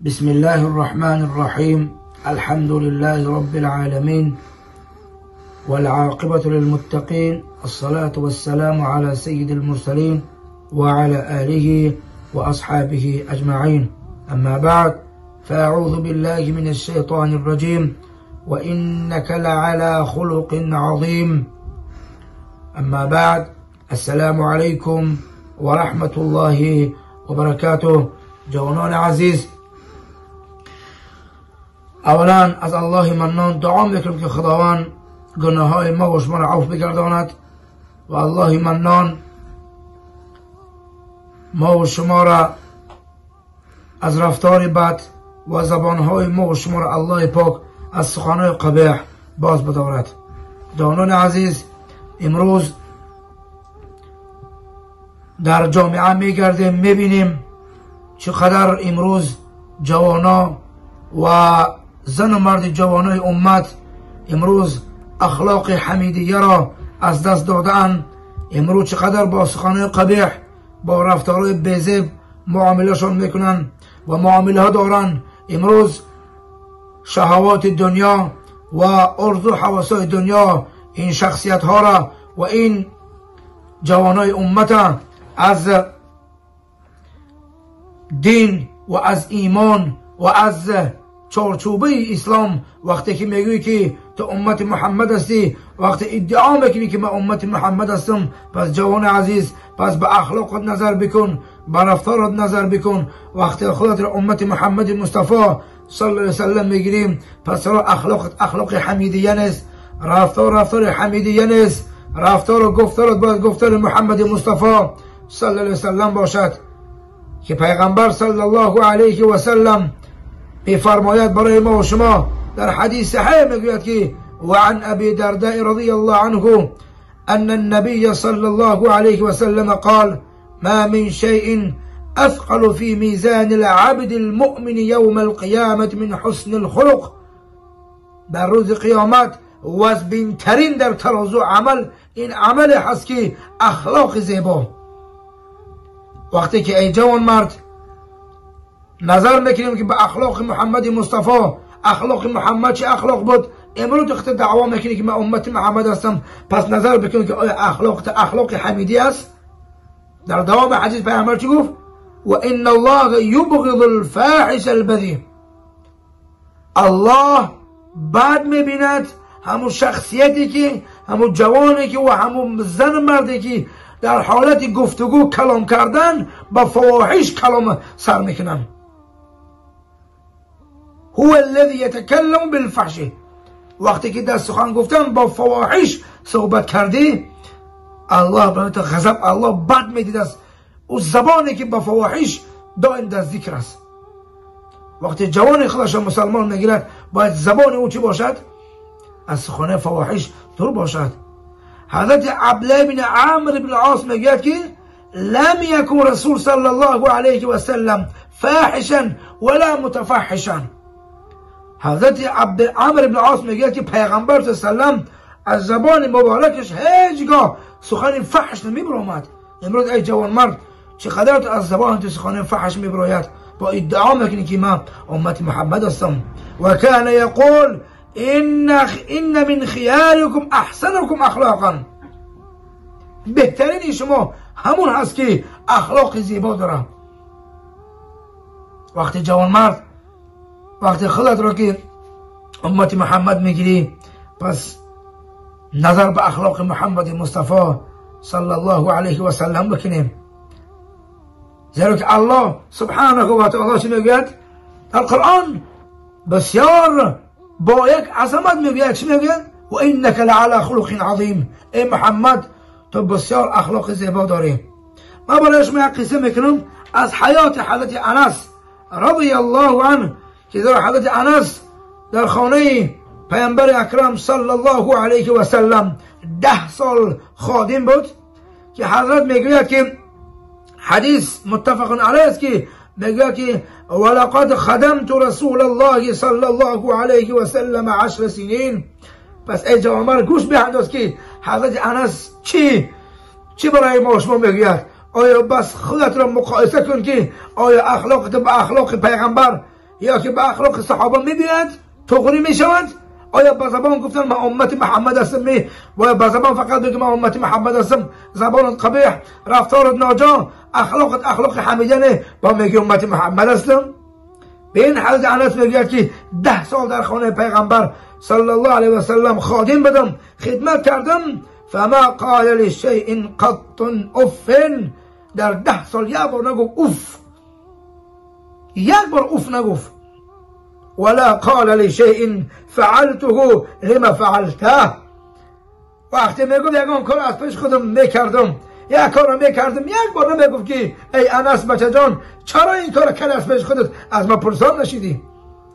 بسم الله الرحمن الرحيم. الحمد لله رب العالمين والعاقبة للمتقين، الصلاة والسلام على سيد المرسلين وعلى آله وأصحابه أجمعين. أما بعد، فأعوذ بالله من الشيطان الرجيم، وإنك لعلى خلق عظيم. أما بعد، السلام عليكم ورحمة الله وبركاته. جوانان عزیز، اولا از الله منان دعا میکنم که خداوند گناه های ما و شما را عفو بگرداند و الله منان ما و شما را از رفتار بد و زبان های ما و شما را الله پاک از سخنان قبیح باز بدارد. جوانان عزیز، امروز در جامعه میگردیم، میبینیم چقدر امروز جوانا و زن و مرد جوانای امت امروز اخلاق حمیدیه را از دست دادن. امروز چقدر با سخنان قبیح، با رفتارهای بی‌زیب معاملهشان میکنن و معامله ها دارن. امروز شهوات دنیا و آرزو حواسای دنیا این شخصیت ها را و این جوانای امت از دین و از ایمان و از چارچوبه اسلام، وقتی که میگویی که تو امت محمد هستی، وقتی ادعا میکنی که من امت محمد هستم، پس جوان عزیز، پس به اخلاقت نظر بکن، به رفتارت نظر بکن. وقتی خودت را امت محمد مصطفی صلی الله علیه وسلم میگیریم، پس را اخلاق حمیدیه نیست، رفتار حمیدیه نیست، رفتار و گفتارت باید گفتار محمد مصطفی صلی الله علیه وسلم باشد که پیغمبر صلی الله علیه و سلم میفرماید برای ما و شما در حدیث صحیح میگوید که وعن ابي درداء رضي الله عنه ان النبي صلى الله عليه وسلم قال ما من شيء اثقل في ميزان العبد المؤمن يوم القيامة من حسن الخلق. در روز قیامت وزن‌ترین در ترازو عمل این عمل هست که اخلاق زیبا. وقتی که ای جوان مرد نظر میکنیم که به اخلاق محمد مصطفی، اخلاق محمد چه اخلاق بود، امروز وقت دعوا میکنی که من امت محمد هستم، پس نظر بکنیم که آیا اخلاق حمیدی است. در دوام حدیث پیامبر چی گفت؟ و ان الله یبغض الفاحش البذیء. الله بد میبیند همون شخصیتی که، همون جوانی که و همون زن مردی که در حالت گفتگو کلام کردن با فواحش کلام سر میکنن. هو الذي يتكلم بالفحش. وقتی که در سخن گفتن با فواحش صحبت کردی، الله برایت غضب، الله بد میدید است. او زبانی که با فواحش دائم در ذکر است. وقتی جوان خودش مسلمان میگیرد، باید زبان او چی باشد؟ از سخن فواحش دور باشد. حضرت عبدالله بن عمرو بن العاص میگوید که لم یکن رسول صلی الله علیه و سلم فاحشا ولا متفحشا. حضرت عمرو بن العاص میگوید که پیغمبر صلی الله علیه و سلم از زبان مبارکش هیچگاه سخن فحش نمیبرامد. امروز ای جوان مرد، چقدر از زبان تو سخن فحش میبراید، با ادعا میکنی که من امت محمد هستم. و کان یقول ان من خیارکم احسنکم اخلاقا. بهترین شما همون هست که اخلاق زیبا داره. وقتی جوان مرد، وقتی خودت را که امت محمد میگیری، پس نظر به اخلاق محمد مصطفی صلی الله علیه و سلم بکنیم. زیرا که الله سبحانه و تعالی چی میگوید در قرآن؟ بسیار با یک عظمت میگوید. چی میگوید؟ و انک لعلی خلق عظیم. ای محمد، تو بسیار اخلاق زیبا داری. ما برای شما یک قصه میکنم از حیات حضرت انس رضی الله عنه، که در حضرت انس در خانه پیامبر اکرم صلی الله علیه و سلم 10 سال خادم بود. که حضرت میگوید که حدیث متفق علیه است که میگوید که ولقد خدمت رسول الله صلی الله علیه و سلم 10 سنین. پس ای جوامر گوش بینداز که حضرت انس چی برای ما شما میگوید. آیا بس خودت را مقایسه کن که آیا اخلاقت با اخلاق پیغمبر یا که به اخلاق صحابه میبیند تغری میشود؟ آیا با زبان گفتن من امت محمد هستم و با زبان فقط بگم من امت محمد هستم، زبان قبیح، رفتار ناجا، اخلاق حمیده با میگه امت محمد هستم؟ به این حضرت انس میگه که 10 سال در خانه پیغمبر صلی الله علیه و سلم خادم بدم، خدمت کردم، فما قال لشیء قط اف، در 10 سال یک بار نگفت اوف، یک بار اوف نگفت. ولا قال لشیء فعلته لما فعلته، وقتی میگفت یکان کار از پیش خودم میکردم، یک کار میکردم، یک بار نمیگفت که ای انس بچه جان چرا این کار کردی از پیش خودت، از ما پرسان نشیدی،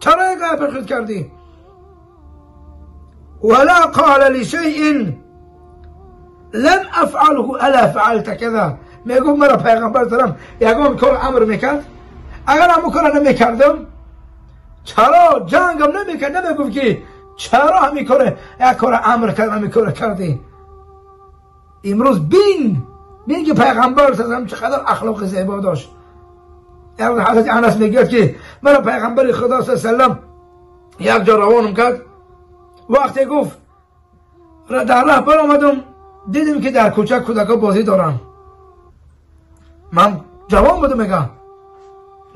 چرا این کار پیش خودت کردی؟ ولا قال لشیء لم افعله الا فعلت كذا، میگفت مرا پیغمبر دارم یکان کار امر میکرد، اگر همون کار نمیکردم چرا جنگم نمیکرد، نمیگفت که چرا همین کار یک کار امر کردم همین کار کردی. امروز بین که پیغمبر صلی چقدر اخلاق زیبا داشت. حضرت انس میگه که مرا پیغمبر خدا صلی الله علیه و سلم یک جا روانم کرد، وقتی گفت در راه برآمدم دیدم که در کوچه کودکا بازی دارن، من جوان بودم، میگم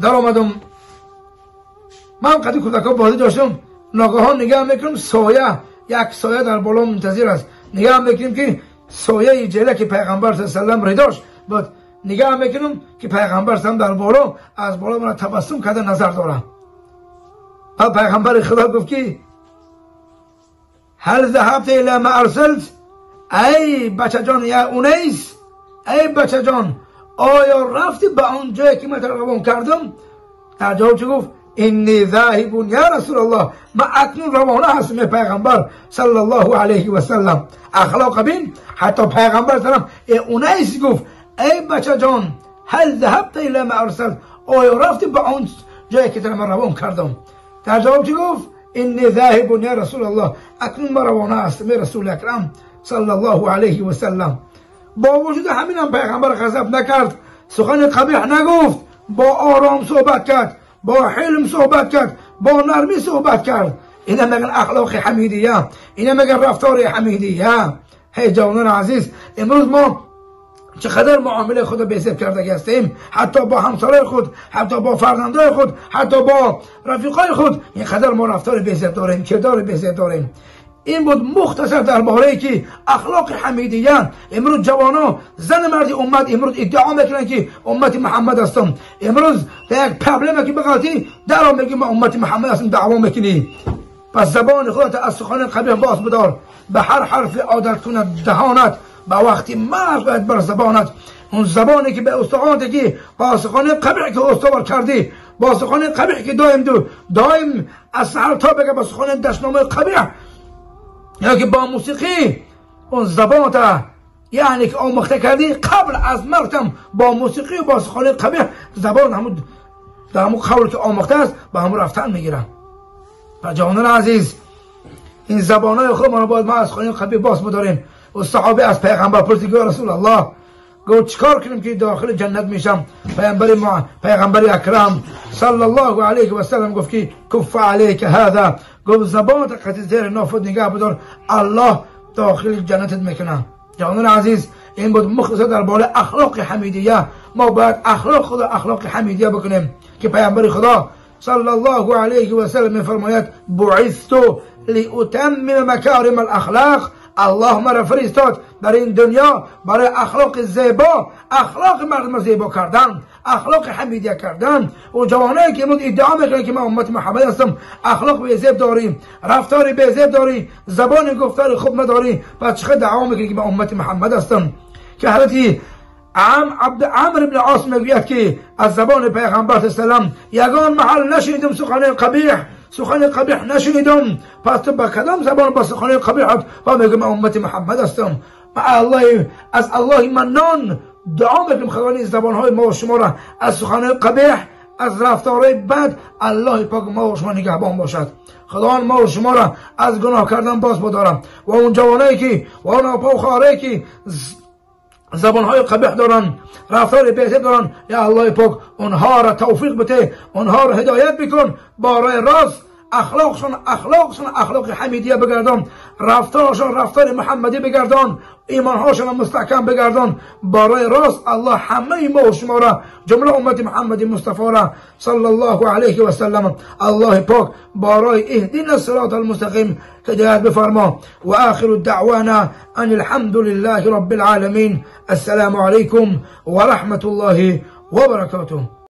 در آمدم من قدی کودکا بازی داشتم، ناگهان نگاه میکنم سایه، یک سایه در بالا منتظر است، نگاه میکنم که سایه جله که پیغمبر صلی الله علیه و سلم ریداش بود، نگاه میکنم که پیغمبر صلی در بالا، از بالا من تبسم کرده نظر دارم. پیغمبر خدا گفت که هل ذهبت الی ما ارسلت، ای بچه جان یا اونیس، ای بچه جان آیا رفتی به اون جایی که من روان کردم؟ در جواب چه گفت؟ انی ذاهب یا رسول الله، من اکنون روانه هستم پیغمبر صلی الله علیه و سلم. اخلاق بین، حتی پیغمبر سلام اونیس گفت ای بچه جان هل ذهبت الی ما ارسلت، آیا رفتی به اون جایی که من روان کردم؟ در جواب چه گفت؟ انی ذاهب یا رسول الله، اکنون من روانه هستم رسول اکرم صلی الله علیه و سلم. با وجود همین هم پیغمبر غضب نکرد، سخن قبیح نگفت، با آرام صحبت کرد، با حلم صحبت کرد، با نرمی صحبت کرد. اینا میگن اخلاق حمیدیه، اینا میگن رفتار حمیدیه. هی جوانان عزیز، امروز ما چقدر معامله خود به حساب کرده هستیم، حتی با همسرای خود، حتی با فرزندای خود، حتی با رفیقای خود، اینقدر ما رفتار به حساب داریم، کردار به حساب داریم. این بود مختصر درباره که اخلاق حمیدیه. امروز جوانا زن مرد امت امروز ادعا میکنن که امت محمد هستم، امروز در یک پرابلم که بغلطی در میگی ما امت محمد هستم دعوا میکنی. پس زبان خودت از سخن قبیح باز بدار، به هر حرف عادت کند دهانت، با وقتی مرز باید بر زبانت، اون زبانی که به استخوانت که با سخن قبیح که استوار کردی، با سخن قبیح که دائم از سحر تا بگه با سخن دشنامه قبیح، یا که با موسیقی اون زبان تا یعنی که آموخته کردی، قبل از مرتم با موسیقی و با سخن قبیح زبان همون در همون قول که آموخته است با همون رفتن میگیرن. جوانان عزیز، این زبانای خود ما باید ما از سخن قبیح باز بداریم. و صحابه از پیغمبر پرسید که رسول الله گفت چیکار کنیم که داخل جنت میشم؟ پیغمبر اکرم صلی الله علیه و سلم گفت که کف علیک هذا، گفت زبانت قطع زیر نافت نگاه بدار، الله داخل جنتت میکنه. جوانان عزیز، این بود مختصر درباره اخلاق حمیدیه. ما باید اخلاق خدا اخلاق حمیدیه بکنیم که پیغمبر خدا صلی الله علیه و سلم میفرماید بعثت لاتمم مکارم الاخلاق، الله مرا فرستاد در این دنیا برای اخلاق زیبا، اخلاق مردم زیبا کردن، اخلاق حمیدیه کردن. و جوانایی که امروز ادعا میکنن که ما امت محمد هستم، اخلاق به زیب داریم، رفتار به زیب داریم، زبان گفتار خوب نداریم، پس چقدر دعوا میکنیم که ما امت محمد هستم؟ که حضرت عمرو بن عاص میگوید که از زبان پیغمبر صلی الله علیه و سلم یگان محل نشنیدم سخن قبیح نشنیدم. پس تو با کدام زبان با سخن قبیح با میگم امت محمد هستم؟ از الله منان دعا میکنم خداوند زبان های ما و شما را از سخن قبیح، از رفتارهای بد الله پاک ما و شما نگهبان باشد. خداوند ما و شما را از گناه کردن باز بدارم. و اون جوانایی که و اون آپا و خواهرایی که زبانهای قبیح دارن، رفتار بی‌ادب دارن، یا الله پاک اونها را توفیق بده، اونها را هدایت بکن، با راه راست اخلاقشون اخلاق حمیدیه بگردان، رفتارشون رفتار محمدی بگردان، ایمانهاشون مستحکم بگردان، با راه راست. الله همه ما و شما را، جمله امت محمد مصطفی را صلی الله علیه و سلم، الله پاک با راه اهدنا الصراط المستقیم هدایت بفرما. و آخر دعوانا ان الحمد لله رب العالمین. السلام علیکم و رحمت الله و برکاته.